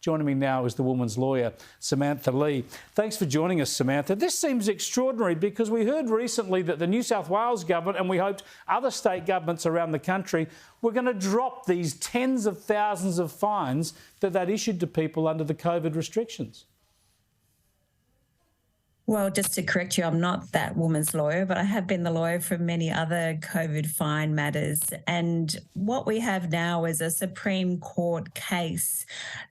Joining me now is the woman's lawyer, Samantha Lee. Thanks for joining us, Samantha. This seems extraordinary because we heard recently that the New South Wales government, and we hoped other state governments around the country, were going to drop these tens of thousands of fines that they'd issued to people under the COVID restrictions. Well, just to correct you, I'm not that woman's lawyer, but I have been the lawyer for many other COVID fine matters. And what we have now is a Supreme Court case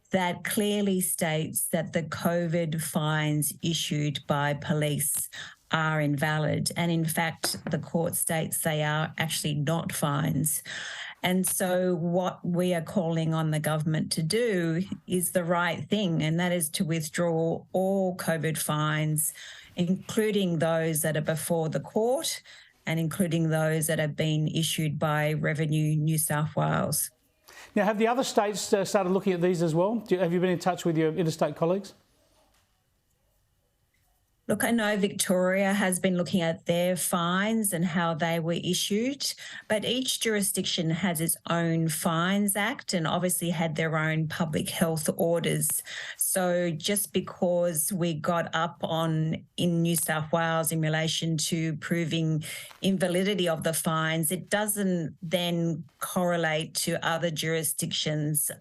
that clearly states that the COVID fines issued by police are invalid. And in fact, the court states they are actually not fines. And so what we are calling on the government to do is the right thing, and that is to withdraw all COVID fines, including those that are before the court and including those that have been issued by Revenue New South Wales. Now, have the other states started looking at these as well? Have you been in touch with your interstate colleagues? Look, I know Victoria has been looking at their fines and how they were issued, but each jurisdiction has its own Fines Act and obviously had their own public health orders. So just because we got up on in New South Wales in relation to proving invalidity of the fines, it doesn't then correlate to other jurisdictions.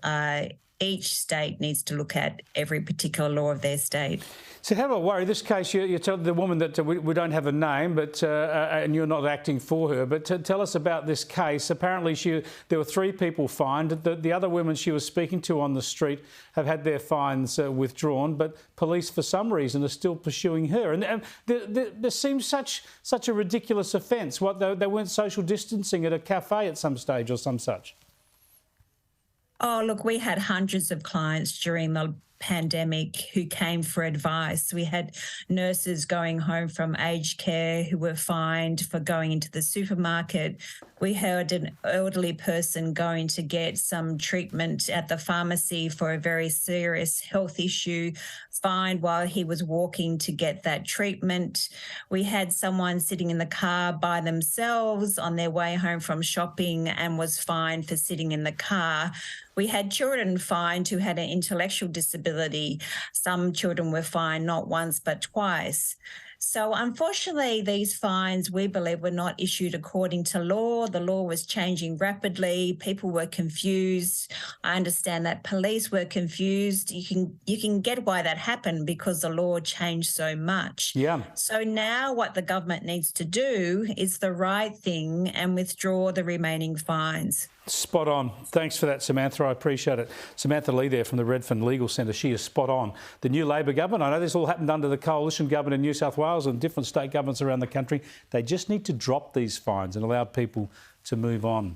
Each state needs to look at every particular law of their state. So how do I worry? This case, you tell the woman that we don't have a name, but and you're not acting for her. But tell us about this case. Apparently, there were 3 people fined. The other women she was speaking to on the street have had their fines withdrawn, but police, for some reason, are still pursuing her. And there seems such a ridiculous offence. What, they weren't social distancing at a cafe at some stage or some such? Oh, look, we had hundreds of clients during the pandemic who came for advice. We had nurses going home from aged care who were fined for going into the supermarket. We heard an elderly person going to get some treatment at the pharmacy for a very serious health issue, fined while he was walking to get that treatment. We had someone sitting in the car by themselves on their way home from shopping and was fined for sitting in the car. We had children fined who had an intellectual disability. Some children were fined not once but twice. So unfortunately, these fines, we believe, were not issued according to law. The law was changing rapidly. People were confused. I understand that police were confused. You can get why that happened because the law changed so much. Yeah. So now what the government needs to do is the right thing and withdraw the remaining fines. Spot on. Thanks for that, Samantha. I appreciate it. Samantha Lee there from the Redfern Legal Centre. She is spot on. The new Labor government, I know this all happened under the coalition government in New South Wales and different state governments around the country. They just need to drop these fines and allow people to move on.